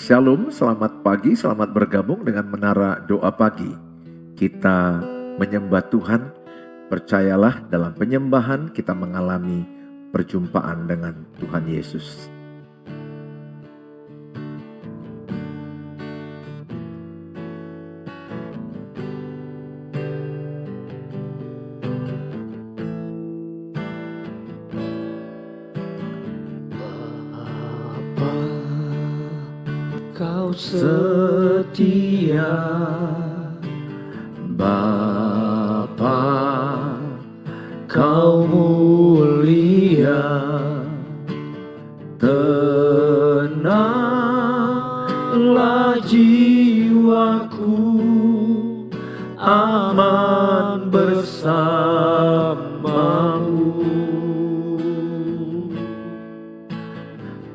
Shalom, selamat pagi, selamat bergabung dengan Menara Doa Pagi. Kita menyembah Tuhan, percayalah dalam penyembahan kita mengalami perjumpaan dengan Tuhan Yesus. Kau setia, Bapa, Kau mulia, tenanglah jiwaku, aman bersamamu.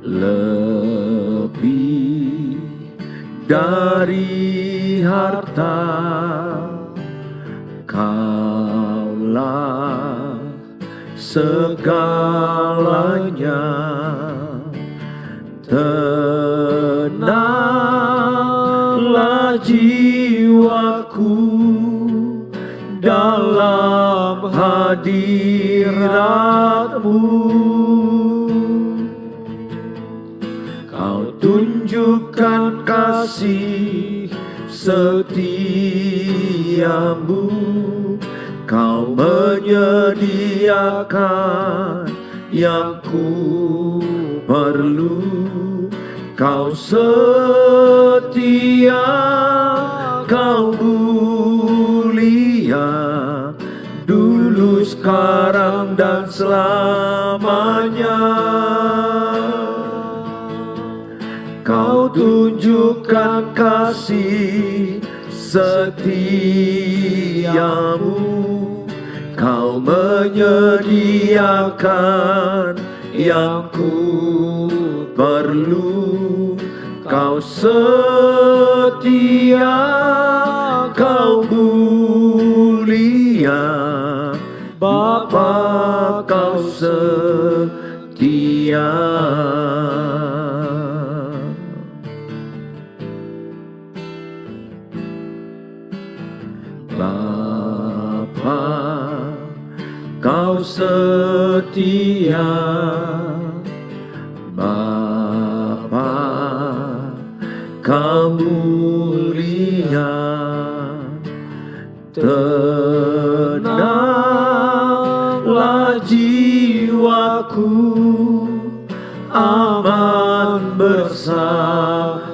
Lebih dari harta, Kaulah segalanya. Tenanglah jiwaku dalam hadirat-Mu. Kau tunjukkan kasih setiamu, Kau menyediakan yang ku perlu. Kau setia, Kau mulia, dulu, sekarang, dan selamanya. Kau tunjukkan kasih setiamu, Kau menyediakan yang ku perlu. Kau setia, Kau mulia, Bapa, Kau setia. Bapa, Kau setia, Bapa, Kau mulia, tenanglah jiwaku, aman bersamamu.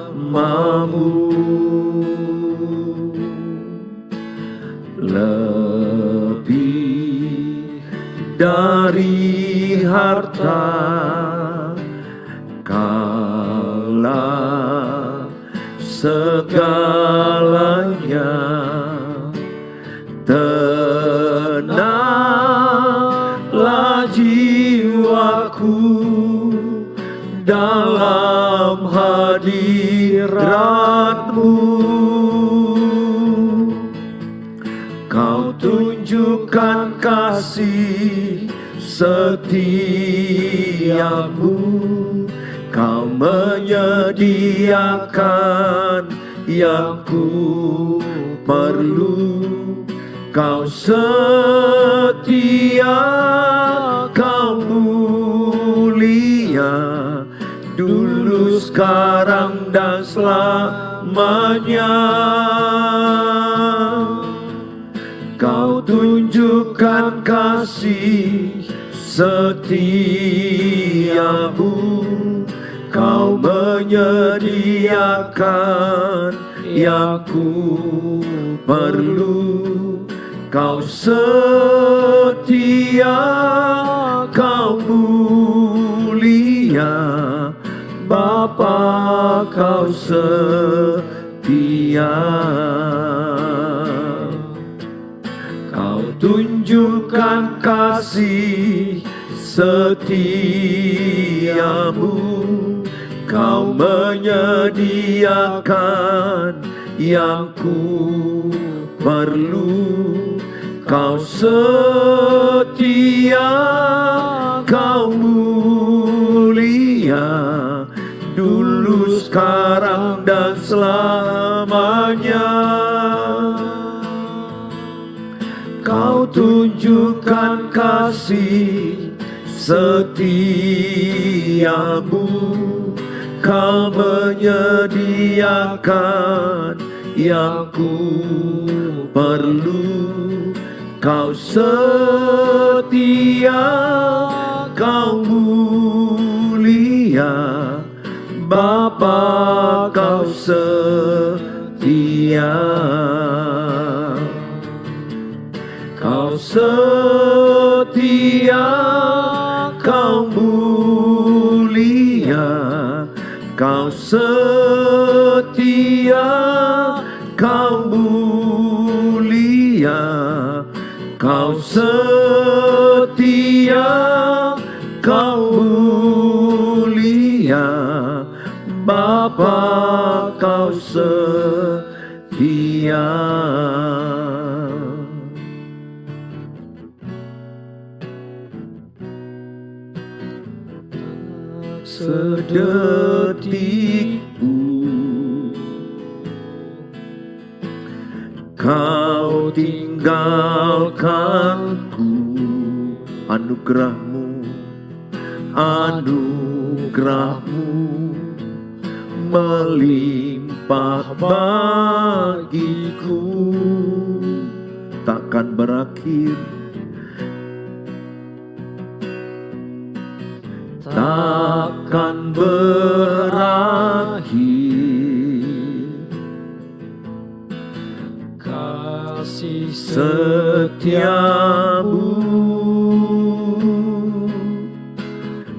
Lebih dari harta, Kaulah segalanya. Tenanglah jiwaku dalam hadirat-Mu. Kau tunjukkan kasih setiamu, Kau menyediakan yang ku perlu. Kau setia, Kau mulia, dulu, sekarang, dan selamanya. Kau tunjukkan kasih setiamu, Kau menyediakan yang ku perlu. Kau setia, Kau mulia, Bapa, Kau setia. Kau tunjukkan kasih setiamu, Kau menyediakan yang ku perlu. Kau setia, Kau mulia, dulu, sekarang dan selamanya. Kau tunjukkan kasih setiamu, Kau menyediakan yang ku perlu. Kau setia, Kau mulia, Bapa Kau setia. Kau setia, Kau mulia, Kau setia, Kau mulia, Kau setia, Kau mulia, Bapa Kau setia. Sedetik pun Kau tinggalkanku, anugerah-Mu, anugerah-Mu melimpah bagiku, takkan berakhir, takkan berakhir. Kasih setiamu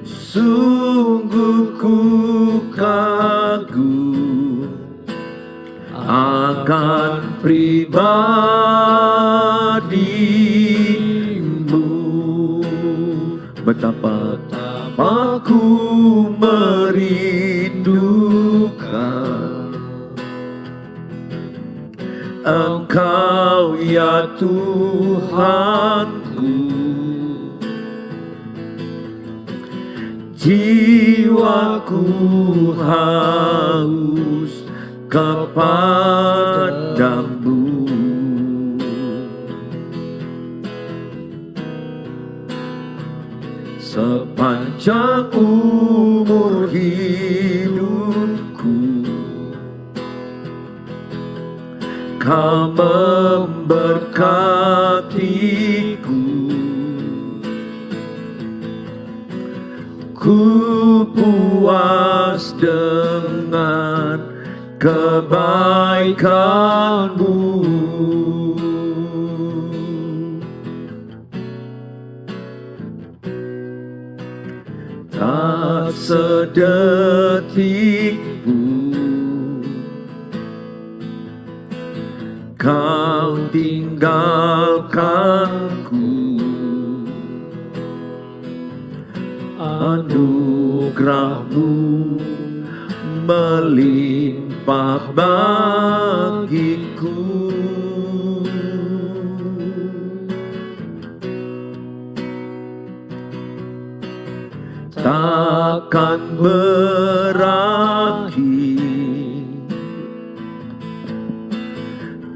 sungguh ku kagum akan pribadimu. Betapa aku merindukan Engkau ya Tuhanku. Jiwaku haus kepadamu. Sepanjang umur hidupku Kau memberkatiku. Ku puas dengan kebaikan-Mu. Tak sedetik pun Kau tinggalkanku, anugerah-Mu melimpah bagiku. Takkan berakhir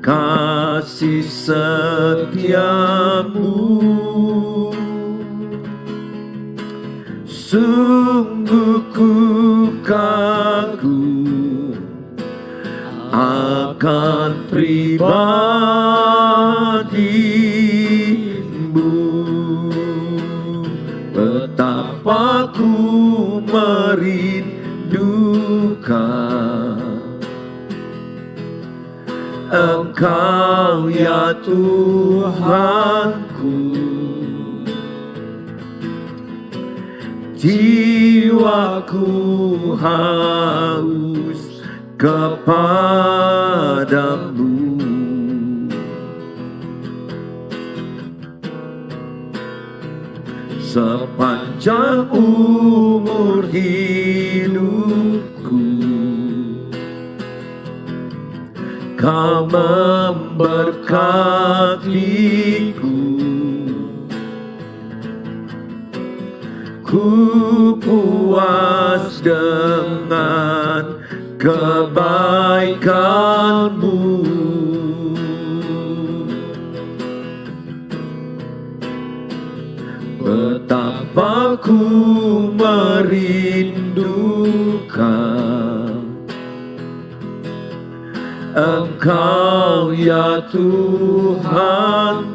kasih setiamu, sungguh ku kagum akan pribadi-Mu. Betapa ku merindukan Engkau ya Tuhanku. Jiwaku haus kepadamu. Sepanjang umur hidupku Kau memberkatiku. Ku puas dengan kebaikan-Mu. Betapa ku merindukan Engkau ya Tuhanku.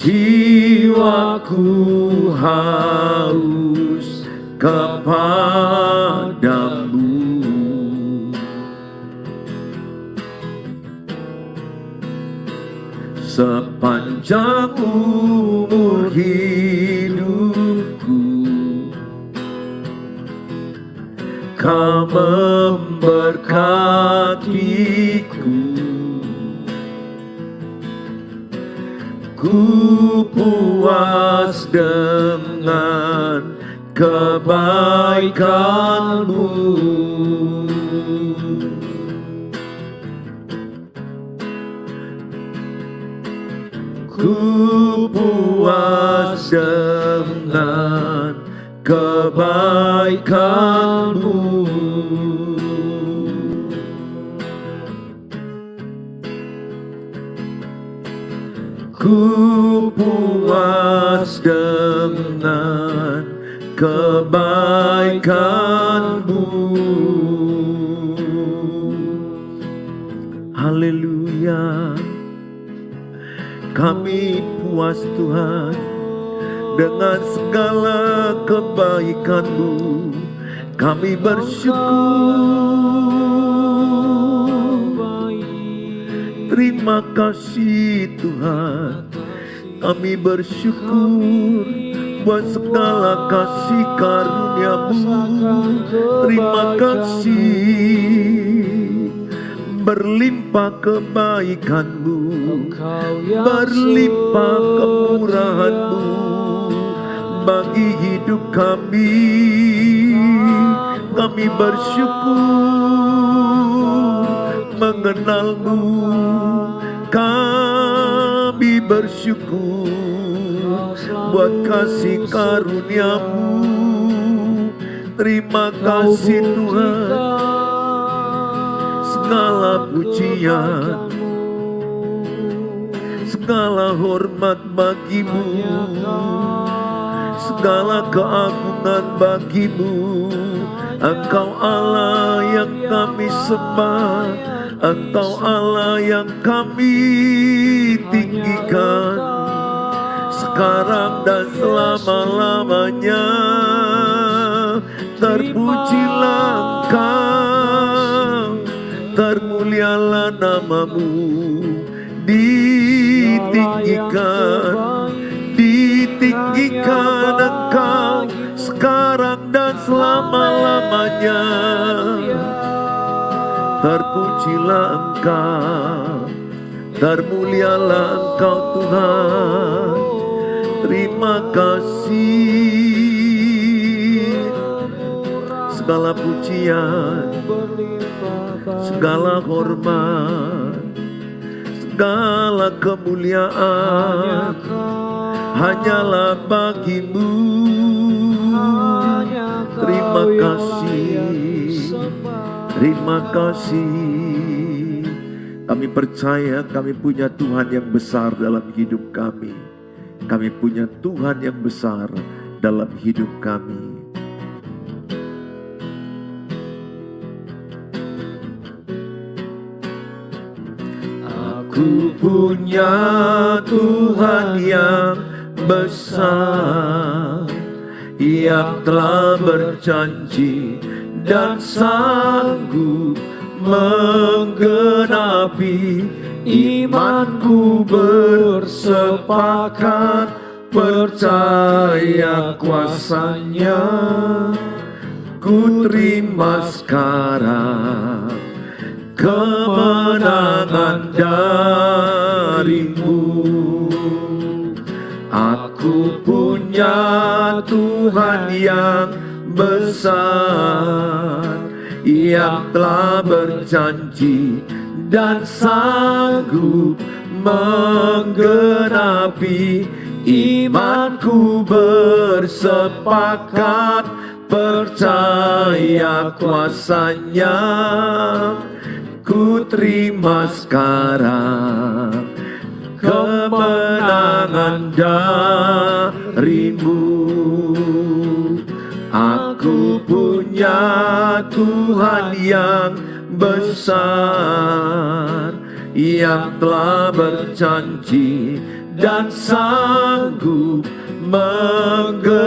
Jiwaku haus kepadamu. Sepanjang umur hidupku, Kau memberkatiku. Ku puas dengan kebaikan-Mu. Ku puas dengan kebaikan-Mu. Ku puas dengan kebaikan-Mu. Haleluya. Kami puas Tuhan dengan segala kebaikan-Mu. Kami bersyukur. Terima kasih Tuhan. Kami bersyukur buat segala kasih karunia-Mu. Terima kasih. Berlimpah kebaikan-Mu, berlimpah kemurahan-Mu bagi hidup kami. Kami bersyukur mengenal-Mu. Kami bersyukur buat kasih karunia-Mu. Terima kasih Tuhan. Segala pujian, segala hormat bagi-Mu, segala keagungan bagi-Mu. Engkau Allah yang kami sembah, Engkau Allah yang kami tinggikan, sekarang dan selama-lamanya. Terpujilah Engkau, termulialah nama-Mu, ditinggikan, ditinggikan Engkau sekarang dan selama-lamanya. Terpujilah Engkau, termulialah Engkau Tuhan. Terima kasih. Segala pujian, segala hormat, segala kemuliaan hanyalah bagi-Mu. Terima kasih, terima kasih. Kami percaya kami punya Tuhan yang besar dalam hidup kami. Kami punya Tuhan yang besar dalam hidup kami. Aku punya Tuhan yang besar, yang telah berjanji dan sanggup menggenapi. Imanku bersepakat percaya kuasa-Nya. Ku terima sekarang kemenangan dari-Mu. Aku punya Tuhan yang besar, yang telah berjanji dan sanggup menggenapi. Imanku bersepakat percaya kuasanya, ku terima sekarang kemenangan darimu. Aku punya Tuhan yang besar, yang telah berjanji dan sanggup menggenapi.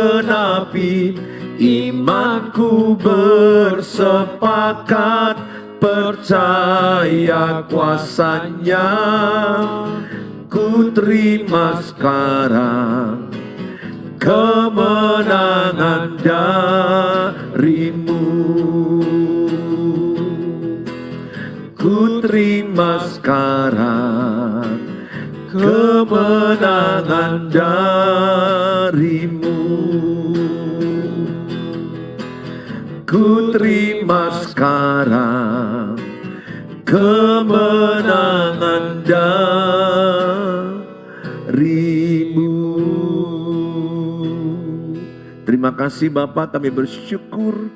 Imanku bersepakat percaya kuasanya, ku terima sekarang kemenangan darimu. Ku terima sekarang kemenangan darimu. Ku terima sekarang kemenangan darimu. Terima kasih Bapa, kami bersyukur,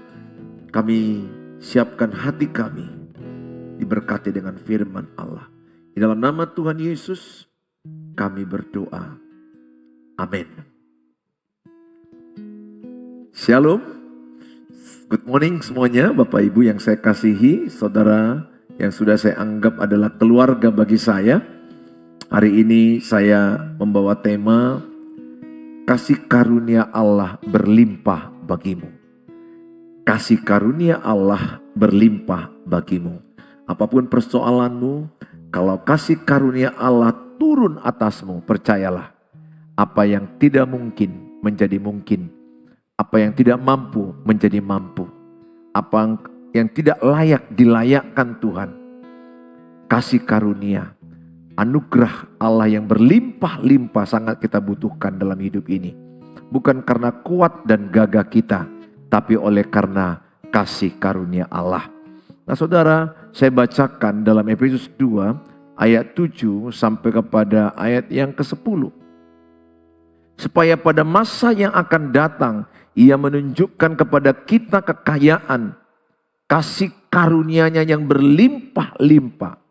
kami siapkan hati kami diberkati dengan firman Allah. Di dalam nama Tuhan Yesus kami berdoa. Amin. Shalom. Good morning semuanya, Bapak Ibu yang saya kasihi, saudara yang sudah saya anggap adalah keluarga bagi saya. Hari ini saya membawa tema kasih karunia Allah berlimpah bagimu. Kasih karunia Allah berlimpah bagimu. Apapun persoalanmu, kalau kasih karunia Allah turun atasmu, percayalah, apa yang tidak mungkin menjadi mungkin. Apa yang tidak mampu menjadi mampu. Apa yang tidak layak dilayakkan Tuhan. Kasih karunia, anugerah Allah yang berlimpah-limpah sangat kita butuhkan dalam hidup ini. Bukan karena kuat dan gagah kita, tapi oleh karena kasih karunia Allah. Nah saudara, saya bacakan dalam Efesus 2 ayat 7 sampai kepada ayat yang ke-10. Supaya pada masa yang akan datang, Ia menunjukkan kepada kita kekayaan kasih karunia-Nya yang berlimpah-limpah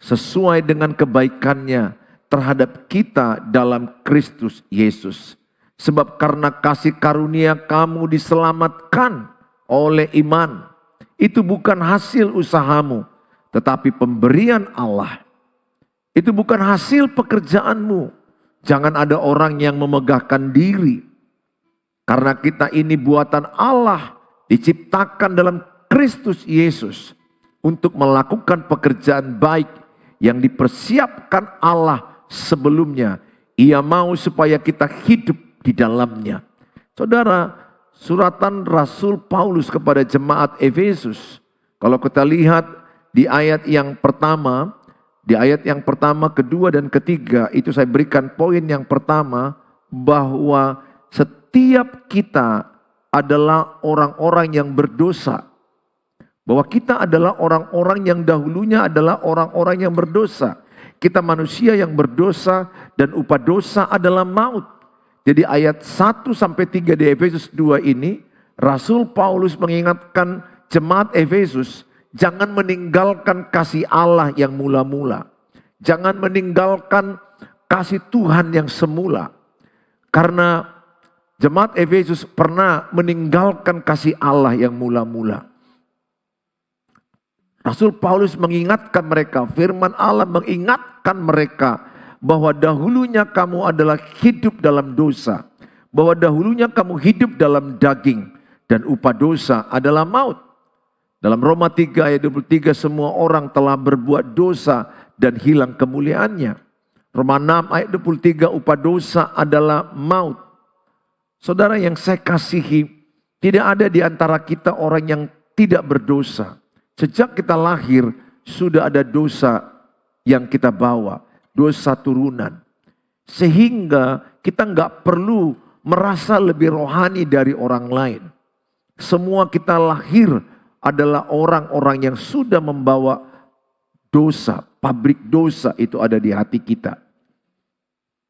sesuai dengan kebaikannya terhadap kita dalam Kristus Yesus. Sebab karena kasih karunia kamu diselamatkan oleh iman. Itu bukan hasil usahamu, tetapi pemberian Allah. Itu bukan hasil pekerjaanmu. Jangan ada orang yang memegahkan diri. Karena kita ini buatan Allah, diciptakan dalam Kristus Yesus untuk melakukan pekerjaan baik yang dipersiapkan Allah sebelumnya. Ia mau supaya kita hidup di dalamnya. Saudara, suratan Rasul Paulus kepada jemaat Efesus, kalau kita lihat di ayat yang pertama, kedua dan ketiga, itu saya berikan poin yang pertama, bahwa setiap kita adalah orang-orang yang berdosa. Bahwa kita adalah orang-orang yang dahulunya adalah orang-orang yang berdosa. Kita manusia yang berdosa dan upah dosa adalah maut. Jadi ayat 1-3 di Efesus 2 ini, Rasul Paulus mengingatkan jemaat Efesus, jangan meninggalkan kasih Allah yang mula-mula. Jangan meninggalkan kasih Tuhan yang semula. Karena jemaat Efesus pernah meninggalkan kasih Allah yang mula-mula. Rasul Paulus mengingatkan mereka, firman Allah mengingatkan mereka bahwa dahulunya kamu adalah hidup dalam dosa. Bahwa dahulunya kamu hidup dalam daging dan upah dosa adalah maut. Dalam Roma 3 ayat 23 semua orang telah berbuat dosa dan hilang kemuliaannya. Roma 6 ayat 23 upah dosa adalah maut. Saudara yang saya kasihi, tidak ada di antara kita orang yang tidak berdosa. Sejak kita lahir, sudah ada dosa yang kita bawa. Dosa turunan. Sehingga kita nggak perlu merasa lebih rohani dari orang lain. Semua kita lahir adalah orang-orang yang sudah membawa dosa. Pabrik dosa itu ada di hati kita.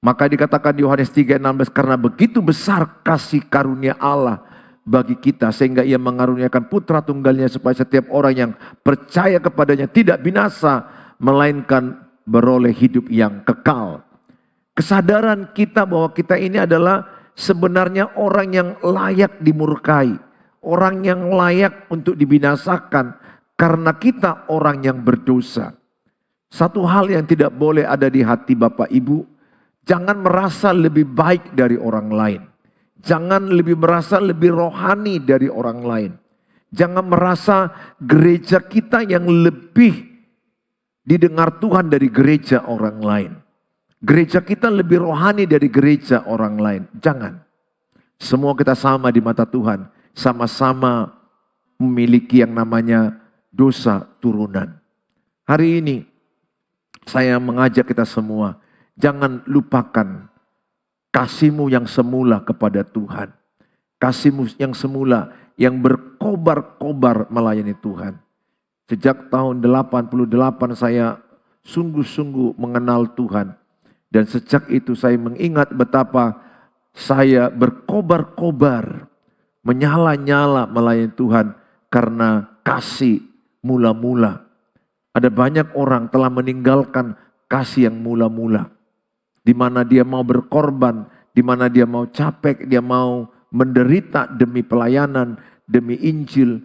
Maka dikatakan di Yohanes 3:16, karena begitu besar kasih karunia Allah bagi kita, sehingga ia mengaruniakan putra tunggalnya supaya setiap orang yang percaya kepadanya tidak binasa, melainkan beroleh hidup yang kekal. Kesadaran kita bahwa kita ini adalah sebenarnya orang yang layak dimurkai, orang yang layak untuk dibinasakan karena kita orang yang berdosa. Satu hal yang tidak boleh ada di hati Bapak Ibu, jangan merasa lebih baik dari orang lain. Jangan merasa lebih rohani dari orang lain. Jangan merasa gereja kita yang lebih didengar Tuhan dari gereja orang lain. Gereja kita lebih rohani dari gereja orang lain. Jangan. Semua kita sama di mata Tuhan. Sama-sama memiliki yang namanya dosa turunan. Hari ini saya mengajak kita semua, jangan lupakan kasih-Mu yang semula kepada Tuhan. Kasih-Mu yang semula yang berkobar-kobar melayani Tuhan. Sejak tahun 88 saya sungguh-sungguh mengenal Tuhan. Dan sejak itu saya mengingat betapa saya berkobar-kobar, menyala-nyala melayani Tuhan karena kasih mula-mula. Ada banyak orang telah meninggalkan kasih yang mula-mula. Di mana dia mau berkorban, di mana dia mau capek, dia mau menderita demi pelayanan, demi Injil,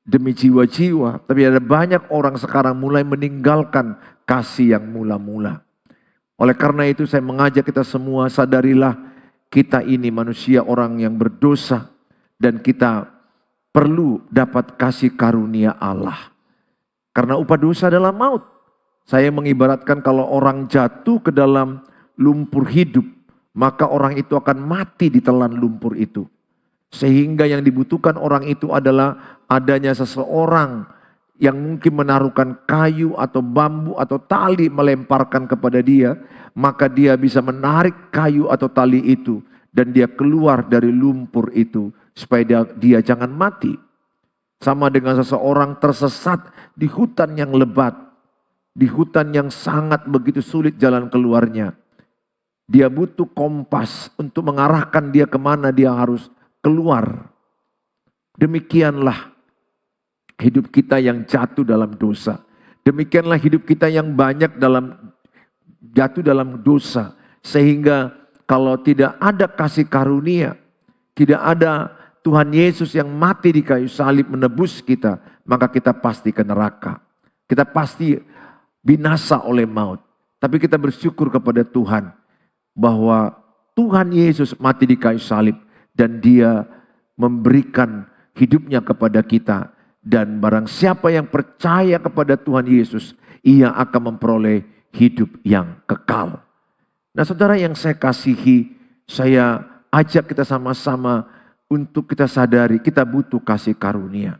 demi jiwa-jiwa. Tapi ada banyak orang sekarang mulai meninggalkan kasih yang mula-mula. Oleh karena itu saya mengajak kita semua, sadarilah kita ini manusia orang yang berdosa. Dan kita perlu dapat kasih karunia Allah. Karena upah dosa adalah maut. Saya mengibaratkan kalau orang jatuh ke dalam lumpur hidup, maka orang itu akan mati di telan lumpur itu. Sehingga yang dibutuhkan orang itu adalah adanya seseorang yang mungkin menaruhkan kayu atau bambu atau tali melemparkan kepada dia, maka dia bisa menarik kayu atau tali itu dan dia keluar dari lumpur itu supaya dia jangan mati. Sama dengan seseorang tersesat di hutan yang lebat, di hutan yang sangat begitu sulit jalan keluarnya. Dia butuh kompas untuk mengarahkan dia kemana dia harus keluar. Demikianlah hidup kita yang jatuh dalam dosa. Demikianlah hidup kita yang banyak jatuh dalam dosa. Sehingga kalau tidak ada kasih karunia, tidak ada Tuhan Yesus yang mati di kayu salib menebus kita, maka kita pasti ke neraka. Kita pasti binasa oleh maut. Tapi kita bersyukur kepada Tuhan bahwa Tuhan Yesus mati di kayu salib dan dia memberikan hidupnya kepada kita. Dan barang siapa yang percaya kepada Tuhan Yesus, ia akan memperoleh hidup yang kekal. Nah saudara yang saya kasihi, saya ajak kita sama-sama untuk kita sadari kita butuh kasih karunia.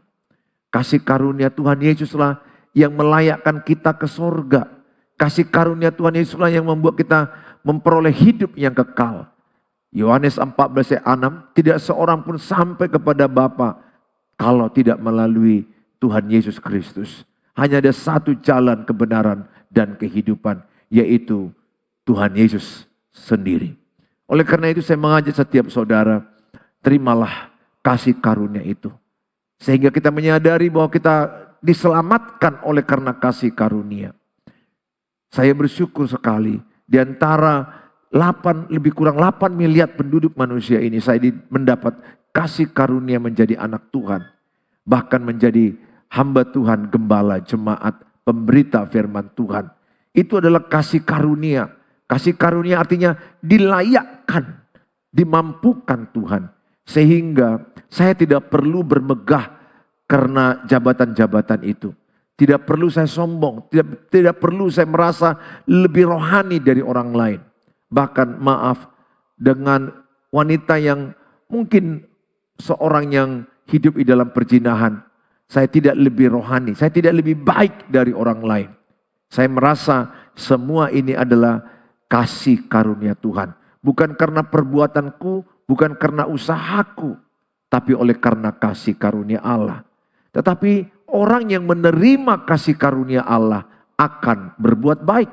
Kasih karunia Tuhan Yesuslah yang melayakkan kita ke sorga. Kasih karunia Tuhan Yesuslah yang membuat kita memperoleh hidup yang kekal. Yohanes 14 ayat 6, tidak seorang pun sampai kepada Bapa kalau tidak melalui Tuhan Yesus Kristus. Hanya ada satu jalan kebenaran dan kehidupan, yaitu Tuhan Yesus sendiri. Oleh karena itu saya mengajak setiap saudara, terimalah kasih karunia itu. Sehingga kita menyadari bahwa kita diselamatkan oleh karena kasih karunia. Saya bersyukur sekali di antara lebih kurang 8 miliar penduduk manusia ini saya mendapat kasih karunia menjadi anak Tuhan. Bahkan menjadi hamba Tuhan, gembala, jemaat, pemberita firman Tuhan. Itu adalah kasih karunia. Kasih karunia artinya dilayakkan, dimampukan Tuhan. Sehingga saya tidak perlu bermegah karena jabatan-jabatan itu. Tidak perlu saya sombong, tidak perlu saya merasa lebih rohani dari orang lain. Bahkan maaf, dengan wanita yang mungkin seorang yang hidup di dalam perzinahan, saya tidak lebih rohani, saya tidak lebih baik dari orang lain. Saya merasa semua ini adalah kasih karunia Tuhan. Bukan karena perbuatanku, bukan karena usahaku, tapi oleh karena kasih karunia Allah. Tetapi orang yang menerima kasih karunia Allah akan berbuat baik.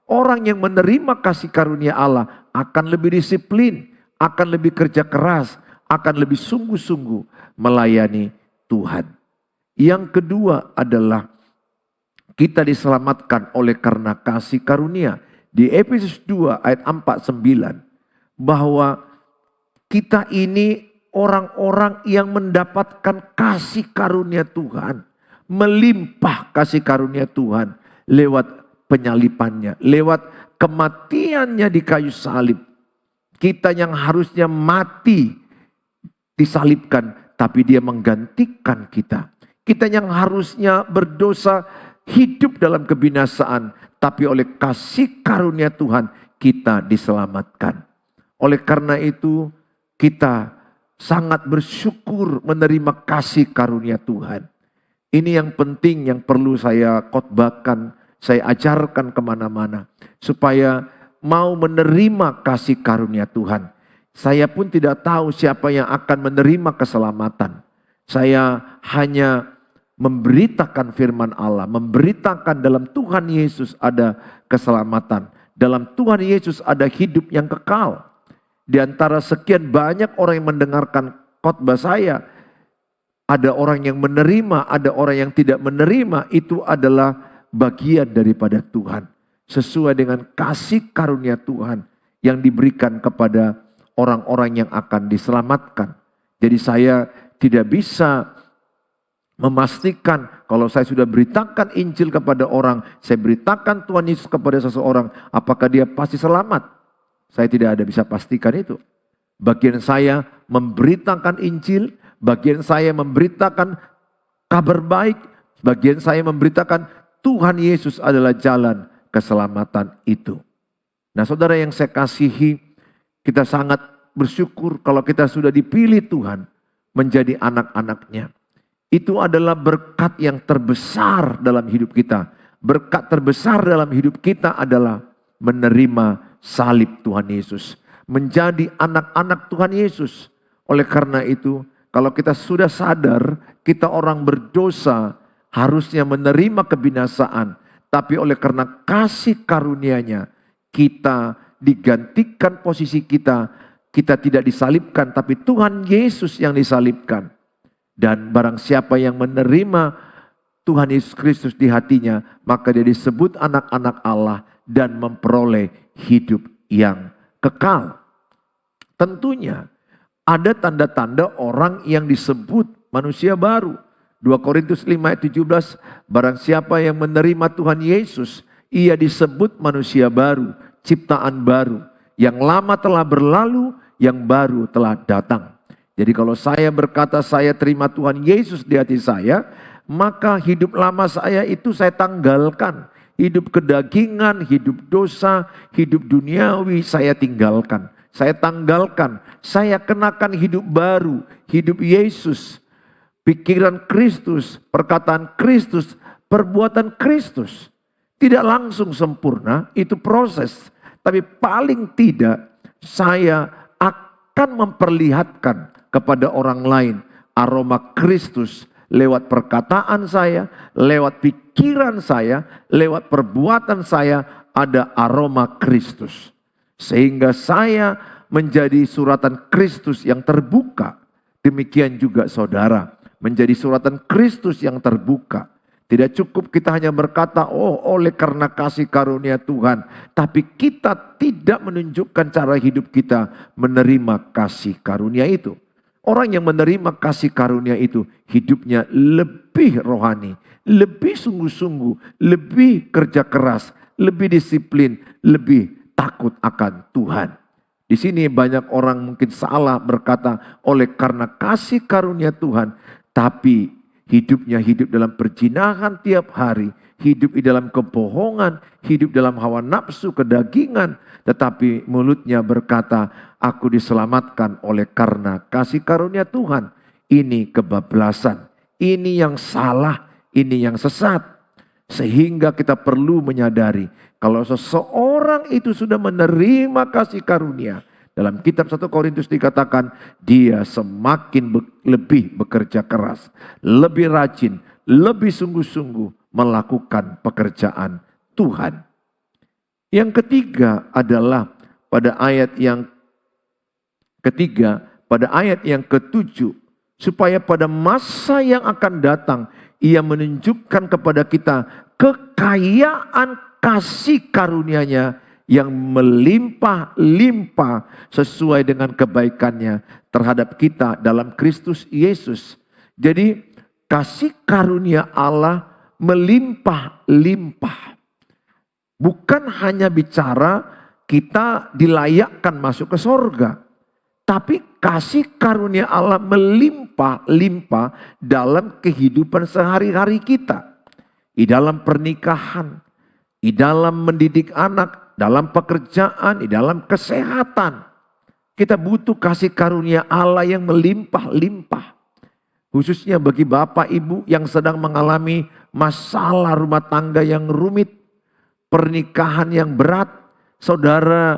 Orang yang menerima kasih karunia Allah akan lebih disiplin, akan lebih kerja keras, akan lebih sungguh-sungguh melayani Tuhan. Yang kedua adalah kita diselamatkan oleh karena kasih karunia. Di Efesus 2 ayat 4-9 bahwa kita ini orang-orang yang mendapatkan kasih karunia Tuhan. Melimpah kasih karunia Tuhan lewat penyalipannya, lewat kematiannya di kayu salib. Kita yang harusnya mati disalibkan, tapi dia menggantikan kita. Kita yang harusnya berdosa hidup dalam kebinasaan, tapi oleh kasih karunia Tuhan kita diselamatkan. Oleh karena itu kita sangat bersyukur menerima kasih karunia Tuhan. Ini yang penting yang perlu saya khotbahkan, saya ajarkan kemana-mana. Supaya mau menerima kasih karunia Tuhan. Saya pun tidak tahu siapa yang akan menerima keselamatan. Saya hanya memberitakan firman Allah, memberitakan dalam Tuhan Yesus ada keselamatan. Dalam Tuhan Yesus ada hidup yang kekal. Di antara sekian banyak orang yang mendengarkan khotbah saya, ada orang yang menerima, ada orang yang tidak menerima. Itu adalah bagian daripada Tuhan. Sesuai dengan kasih karunia Tuhan yang diberikan kepada orang-orang yang akan diselamatkan. Jadi saya tidak bisa memastikan kalau saya sudah beritakan Injil kepada orang, saya beritakan Tuhan Yesus kepada seseorang, apakah dia pasti selamat? Saya tidak ada bisa pastikan itu. Bagian saya memberitakan Injil, bagian saya memberitakan kabar baik, bagian saya memberitakan Tuhan Yesus adalah jalan keselamatan itu. Nah, saudara yang saya kasihi, kita sangat bersyukur kalau kita sudah dipilih Tuhan menjadi anak-anaknya. Itu adalah berkat yang terbesar dalam hidup kita. Berkat terbesar dalam hidup kita adalah menerima salib Tuhan Yesus. Menjadi anak-anak Tuhan Yesus. Oleh karena itu, kalau kita sudah sadar, kita orang berdosa, harusnya menerima kebinasaan. Tapi oleh karena kasih karunia-Nya, kita digantikan posisi kita. Kita tidak disalibkan, tapi Tuhan Yesus yang disalibkan. Dan barang siapa yang menerima Tuhan Yesus Kristus di hatinya, maka dia disebut anak-anak Allah dan memperoleh hidup yang kekal. Tentunya ada tanda-tanda orang yang disebut manusia baru. 2 Korintus 5 ayat 17, barang siapa yang menerima Tuhan Yesus, ia disebut manusia baru, ciptaan baru. Yang lama telah berlalu, yang baru telah datang. Jadi kalau saya berkata saya terima Tuhan Yesus di hati saya, maka hidup lama saya itu saya tanggalkan. Hidup kedagingan, hidup dosa, hidup duniawi saya tinggalkan. Saya tanggalkan, saya kenakan hidup baru, hidup Yesus. Pikiran Kristus, perkataan Kristus, perbuatan Kristus. Tidak langsung sempurna, itu proses. Tapi paling tidak saya akan memperlihatkan kepada orang lain aroma Kristus lewat perkataan saya, lewat pikiran saya, lewat perbuatan saya ada aroma Kristus. Sehingga saya menjadi suratan Kristus yang terbuka. Demikian juga saudara, menjadi suratan Kristus yang terbuka. Tidak cukup kita hanya berkata, oh oleh karena kasih karunia Tuhan. Tapi kita tidak menunjukkan cara hidup kita menerima kasih karunia itu. Orang yang menerima kasih karunia itu hidupnya lebih rohani, lebih sungguh-sungguh, lebih kerja keras, lebih disiplin, lebih takut akan Tuhan. Di sini banyak orang mungkin salah berkata oleh karena kasih karunia Tuhan, tapi hidupnya hidup dalam perjinahan tiap hari, hidup di dalam kebohongan, hidup dalam hawa nafsu, kedagingan. Tetapi mulutnya berkata, aku diselamatkan oleh karena kasih karunia Tuhan. Ini kebablasan, ini yang salah, ini yang sesat. Sehingga kita perlu menyadari, kalau seseorang itu sudah menerima kasih karunia, dalam kitab 1 Korintus dikatakan, dia semakin lebih bekerja keras, lebih rajin, lebih sungguh-sungguh melakukan pekerjaan Tuhan. Yang ketiga adalah pada ayat yang ketiga, pada ayat yang ke-7, supaya pada masa yang akan datang ia menunjukkan kepada kita kekayaan kasih karunia-Nya yang melimpah-limpah sesuai dengan kebaikannya terhadap kita dalam Kristus Yesus. Jadi kasih karunia Allah melimpah-limpah. Bukan hanya bicara kita dilayakkan masuk ke sorga, tapi kasih karunia Allah melimpah-limpah dalam kehidupan sehari-hari kita. Di dalam pernikahan, di dalam mendidik anak, dalam pekerjaan, di dalam kesehatan. Kita butuh kasih karunia Allah yang melimpah-limpah. Khususnya bagi bapak ibu yang sedang mengalami masalah rumah tangga yang rumit, pernikahan yang berat. Saudara,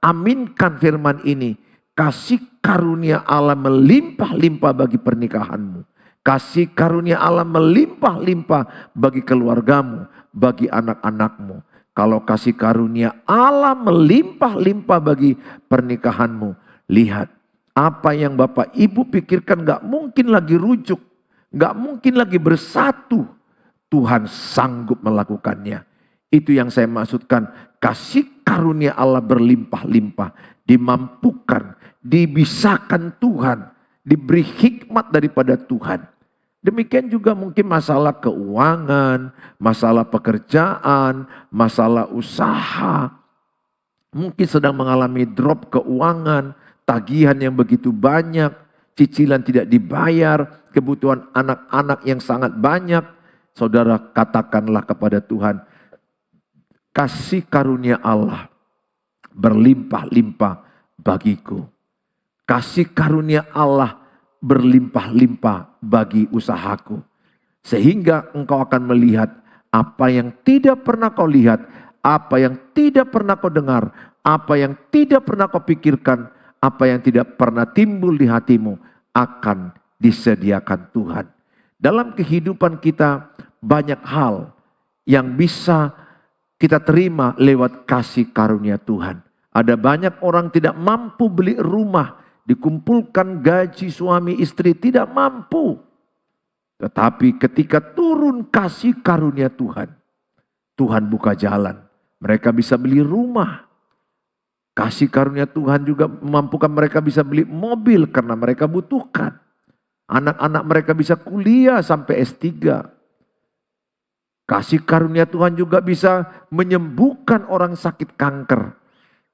aminkan firman ini. Kasih karunia Allah melimpah-limpah bagi pernikahanmu. Kasih karunia Allah melimpah-limpah bagi keluargamu, bagi anak-anakmu. Kalau kasih karunia Allah melimpah-limpah bagi pernikahanmu, lihat apa yang Bapak Ibu pikirkan gak mungkin lagi rujuk, gak mungkin lagi bersatu. Tuhan sanggup melakukannya. Itu yang saya maksudkan, kasih karunia Allah berlimpah-limpah, dimampukan, dibisakan Tuhan, diberi hikmat daripada Tuhan. Demikian juga mungkin masalah keuangan, masalah pekerjaan, masalah usaha. Mungkin sedang mengalami drop keuangan, tagihan yang begitu banyak, cicilan tidak dibayar, kebutuhan anak-anak yang sangat banyak. Saudara, katakanlah kepada Tuhan, kasih karunia Allah berlimpah-limpah bagiku. Kasih karunia Allah berlimpah-limpah bagi usahaku. Sehingga engkau akan melihat apa yang tidak pernah kau lihat, apa yang tidak pernah kau dengar, apa yang tidak pernah kau pikirkan, apa yang tidak pernah timbul di hatimu akan disediakan Tuhan. Dalam kehidupan kita banyak hal yang bisa kita terima lewat kasih karunia Tuhan. Ada banyak orang tidak mampu beli rumah, dikumpulkan gaji suami istri tidak mampu. Tetapi ketika turun kasih karunia Tuhan, Tuhan buka jalan. Mereka bisa beli rumah. Kasih karunia Tuhan juga memampukan mereka bisa beli mobil karena mereka butuhkan. Anak-anak mereka bisa kuliah sampai S3. Kasih karunia Tuhan juga bisa menyembuhkan orang sakit kanker.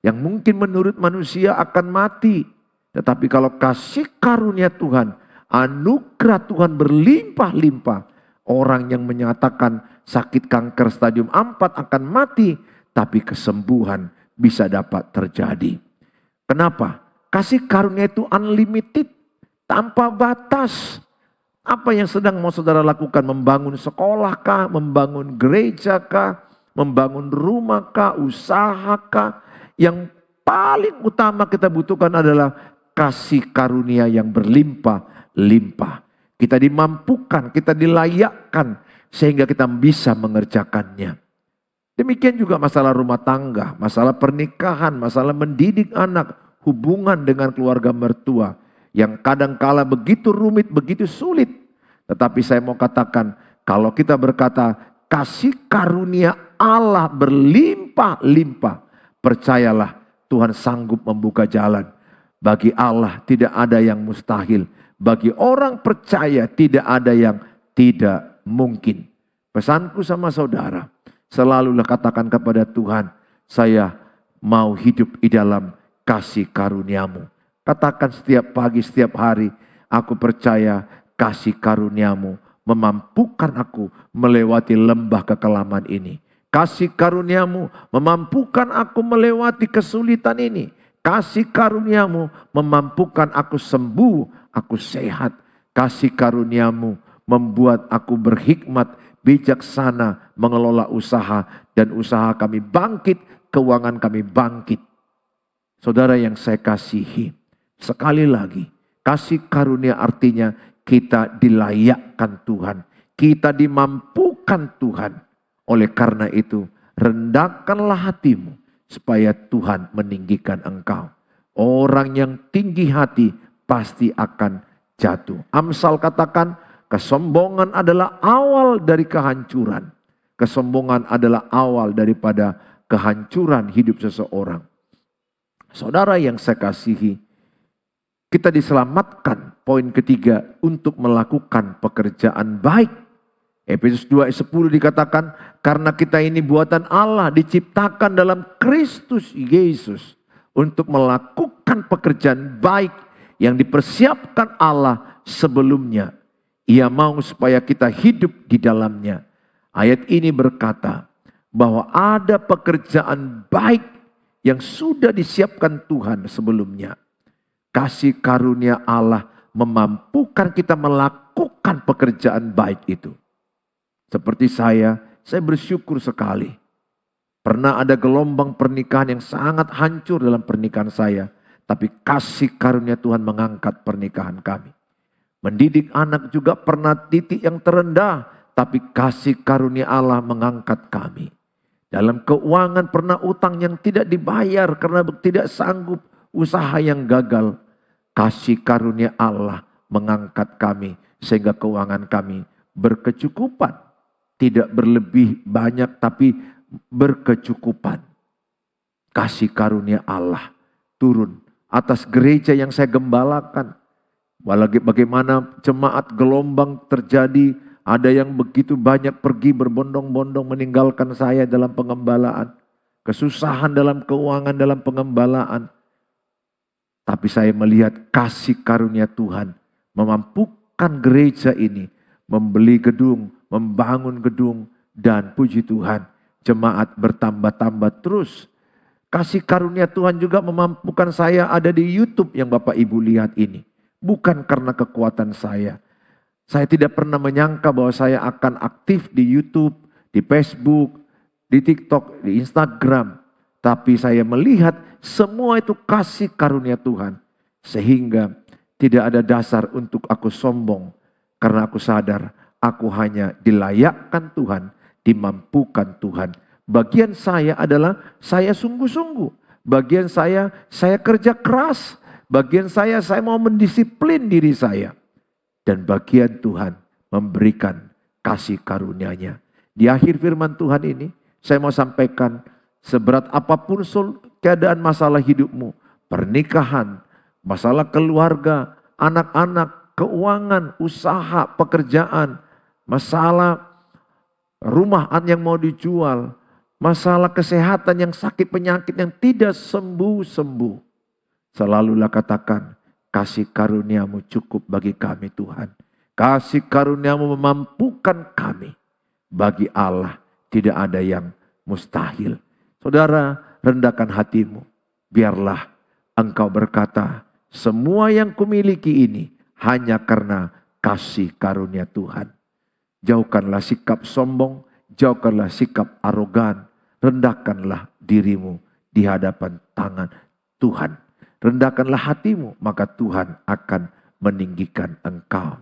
Yang mungkin menurut manusia akan mati. Tetapi kalau kasih karunia Tuhan, anugerah Tuhan berlimpah-limpah. Orang yang menyatakan sakit kanker stadium 4 akan mati. Tapi kesembuhan bisa dapat terjadi. Kenapa? Kasih karunia itu unlimited. Tanpa batas. Apa yang sedang mau saudara lakukan? Membangun sekolah kah? Membangun gereja kah? Membangun rumah kah? Usaha kah? Yang paling utama kita butuhkan adalah kasih karunia yang berlimpah-limpah. Kita dimampukan, kita dilayakkan sehingga kita bisa mengerjakannya. Demikian juga masalah rumah tangga, masalah pernikahan, masalah mendidik anak, hubungan dengan keluarga mertua. Yang kadangkala begitu rumit, begitu sulit. Tetapi saya mau katakan, kalau kita berkata kasih karunia Allah berlimpah-limpah, percayalah Tuhan sanggup membuka jalan. Bagi Allah tidak ada yang mustahil. Bagi orang percaya tidak ada yang tidak mungkin. Pesanku sama saudara, selalulah katakan kepada Tuhan, saya mau hidup di dalam kasih karunia-Mu. Katakan setiap pagi, setiap hari, aku percaya kasih karunia-Mu memampukan aku melewati lembah kekelaman ini. Kasih karunia-Mu memampukan aku melewati kesulitan ini. Kasih karunia-Mu memampukan aku sembuh, aku sehat. Kasih karunia-Mu membuat aku berhikmat, bijaksana, mengelola usaha. Dan usaha kami bangkit, keuangan kami bangkit. Saudara yang saya kasihi, sekali lagi, kasih karunia artinya kita dilayakkan Tuhan. Kita dimampukan Tuhan. Oleh karena itu, rendahkanlah hatimu supaya Tuhan meninggikan engkau. Orang yang tinggi hati pasti akan jatuh. Amsal katakan, kesombongan adalah awal dari kehancuran. Kesombongan adalah awal daripada kehancuran hidup seseorang. Saudara yang saya kasihi, kita diselamatkan, poin ketiga, untuk melakukan pekerjaan baik. Efesus 2 ayat 10 dikatakan, karena kita ini buatan Allah, diciptakan dalam Kristus Yesus untuk melakukan pekerjaan baik yang dipersiapkan Allah sebelumnya. Ia mau supaya kita hidup di dalamnya. Ayat ini berkata bahwa ada pekerjaan baik yang sudah disiapkan Tuhan sebelumnya. Kasih karunia Allah memampukan kita melakukan pekerjaan baik itu. Seperti saya bersyukur sekali. Pernah ada gelombang pernikahan yang sangat hancur dalam pernikahan saya. Tapi kasih karunia Tuhan mengangkat pernikahan kami. Mendidik anak juga pernah titik yang terendah. Tapi kasih karunia Allah mengangkat kami. Dalam keuangan pernah utang yang tidak dibayar karena tidak sanggup, usaha yang gagal. Kasih karunia Allah mengangkat kami sehingga keuangan kami berkecukupan. Tidak berlebih banyak tapi berkecukupan. Kasih karunia Allah turun atas gereja yang saya gembalakan. Bagaimana jemaat gelombang terjadi, ada yang begitu banyak pergi berbondong-bondong meninggalkan saya dalam pengembalaan. Kesusahan dalam keuangan, dalam pengembalaan. Tapi saya melihat kasih karunia Tuhan memampukan gereja ini membeli gedung, membangun gedung, dan puji Tuhan, jemaat bertambah-tambah terus. Kasih karunia Tuhan juga memampukan saya ada di YouTube yang Bapak Ibu lihat ini. Bukan karena kekuatan saya. Saya tidak pernah menyangka bahwa saya akan aktif di YouTube, di Facebook, di TikTok, di Instagram. Tapi saya melihat semua itu kasih karunia Tuhan. Sehingga tidak ada dasar untuk aku sombong. Karena aku sadar aku hanya dilayakkan Tuhan, dimampukan Tuhan. Bagian saya adalah saya sungguh-sungguh. Bagian saya kerja keras. Bagian saya mau mendisiplin diri saya. Dan bagian Tuhan memberikan kasih karunia-Nya. Di akhir firman Tuhan ini, saya mau sampaikan, seberat apapun keadaan masalah hidupmu, pernikahan, masalah keluarga, anak-anak, keuangan, usaha, pekerjaan, masalah rumah yang mau dijual, masalah kesehatan yang sakit penyakit yang tidak sembuh-sembuh. Selalulah katakan, kasih karuniamu cukup bagi kami Tuhan. Kasih karuniamu memampukan kami. Bagi Allah tidak ada yang mustahil. Saudara, rendahkan hatimu. Biarlah engkau berkata, semua yang kumiliki ini hanya karena kasih karunia Tuhan. Jauhkanlah sikap sombong, jauhkanlah sikap arogan. Rendahkanlah dirimu di hadapan tangan Tuhan. Rendahkanlah hatimu, maka Tuhan akan meninggikan engkau.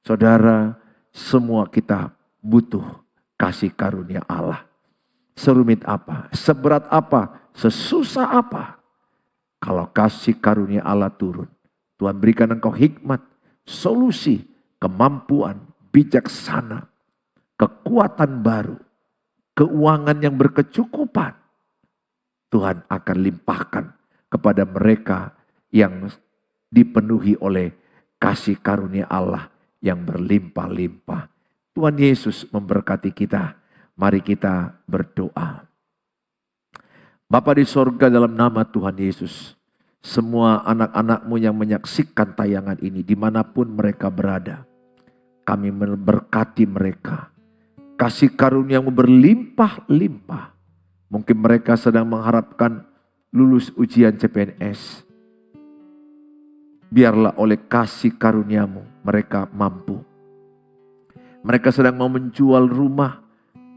Saudara, semua kita butuh kasih karunia Allah. Serumit apa, seberat apa, sesusah apa. Kalau kasih karunia Allah turun, Tuhan berikan engkau hikmat, solusi, kemampuan, bijaksana, kekuatan baru, keuangan yang berkecukupan. Tuhan akan limpahkan kepada mereka yang dipenuhi oleh kasih karunia Allah yang berlimpah-limpah. Tuhan Yesus memberkati kita. Mari kita berdoa. Bapa di sorga, dalam nama Tuhan Yesus, semua anak-anak-Mu yang menyaksikan tayangan ini dimanapun mereka berada, kami memberkati mereka. Kasih karunia-Mu berlimpah-limpah. Mungkin mereka sedang mengharapkan lulus ujian CPNS. Biarlah oleh kasih karunia-Mu mereka mampu. Mereka sedang mau menjual rumah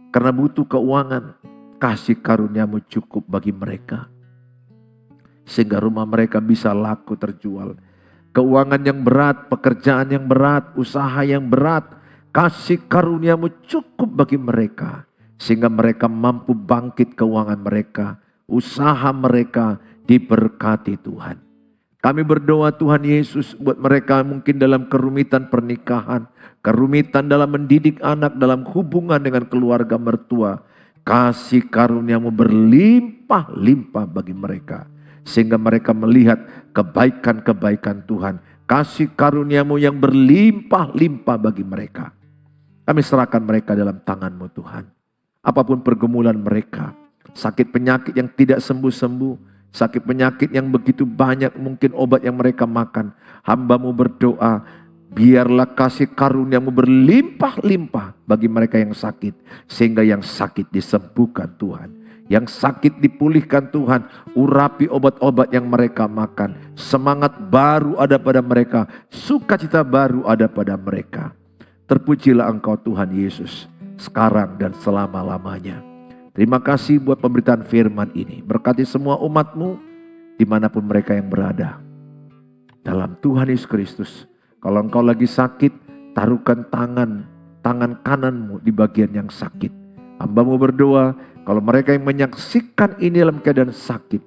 karena butuh keuangan. Kasih karunia-Mu cukup bagi mereka. Sehingga rumah mereka bisa laku terjual. Keuangan yang berat, pekerjaan yang berat, usaha yang berat. Kasih karunia-Mu cukup bagi mereka. Sehingga mereka mampu bangkit keuangan mereka. Usaha mereka diberkati Tuhan. Kami berdoa Tuhan Yesus buat mereka mungkin dalam kerumitan pernikahan, kerumitan dalam mendidik anak, dalam hubungan dengan keluarga mertua. Kasih karunia-Mu berlimpah-limpah bagi mereka. Sehingga mereka melihat kebaikan-kebaikan Tuhan. Kasih karunia-Mu yang berlimpah-limpah bagi mereka. Kami serahkan mereka dalam tangan-Mu Tuhan. Apapun pergumulan mereka, sakit penyakit yang tidak sembuh-sembuh, sakit penyakit yang begitu banyak mungkin obat yang mereka makan. Hamba-Mu berdoa, biarlah kasih karunia-Mu berlimpah-limpah bagi mereka yang sakit. Sehingga yang sakit disembuhkan Tuhan. Yang sakit dipulihkan Tuhan. Urapi obat-obat yang mereka makan. Semangat baru ada pada mereka. Sukacita baru ada pada mereka. Terpujilah Engkau Tuhan Yesus, sekarang dan selama-lamanya. Terima kasih buat pemberitaan firman ini. Berkati semua umat-Mu dimanapun mereka yang berada. Dalam Tuhan Yesus Kristus. Kalau engkau lagi sakit, taruhkan tangan kanan-Mu di bagian yang sakit. Hamba-Mu berdoa, kalau mereka yang menyaksikan ini dalam keadaan sakit.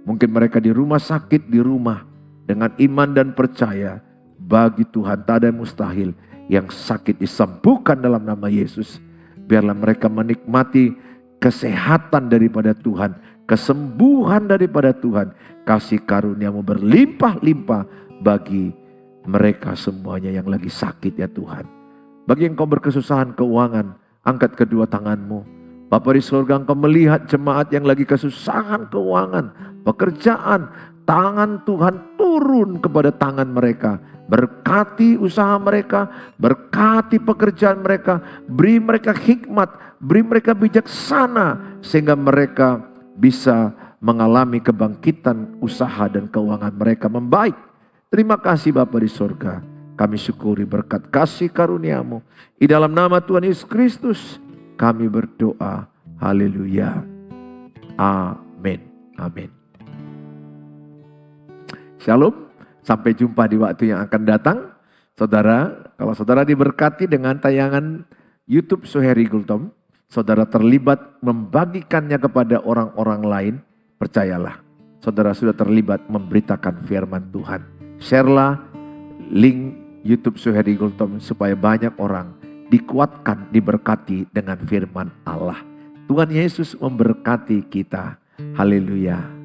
Mungkin mereka di rumah sakit, di rumah. Dengan iman dan percaya, bagi Tuhan tak ada yang mustahil. Yang sakit disembuhkan dalam nama Yesus. Biarlah mereka menikmati kesehatan daripada Tuhan. Kesembuhan daripada Tuhan. Kasih karunia-Mu berlimpah-limpah bagi mereka semuanya yang lagi sakit ya Tuhan. Bagi yang kau berkesusahan keuangan, angkat kedua tangan-Mu. Bapa di surga, Engkau melihat jemaat yang lagi kesusahan keuangan, pekerjaan. Tangan Tuhan turun kepada tangan mereka. Berkati usaha mereka, berkati pekerjaan mereka, beri mereka hikmat, beri mereka bijaksana, sehingga mereka bisa mengalami kebangkitan usaha dan keuangan mereka membaik. Terima kasih Bapa di surga, kami syukuri berkat kasih karunia-Mu. Di dalam nama Tuhan Yesus Kristus, kami berdoa, haleluya, amin, amin. Shalom. Sampai jumpa di waktu yang akan datang. Saudara, kalau saudara diberkati dengan tayangan YouTube Suheri Gultom, saudara terlibat membagikannya kepada orang-orang lain, percayalah, saudara sudah terlibat memberitakan firman Tuhan. Sharelah link YouTube Suheri Gultom supaya banyak orang dikuatkan, diberkati dengan firman Allah. Tuhan Yesus memberkati kita. Haleluya.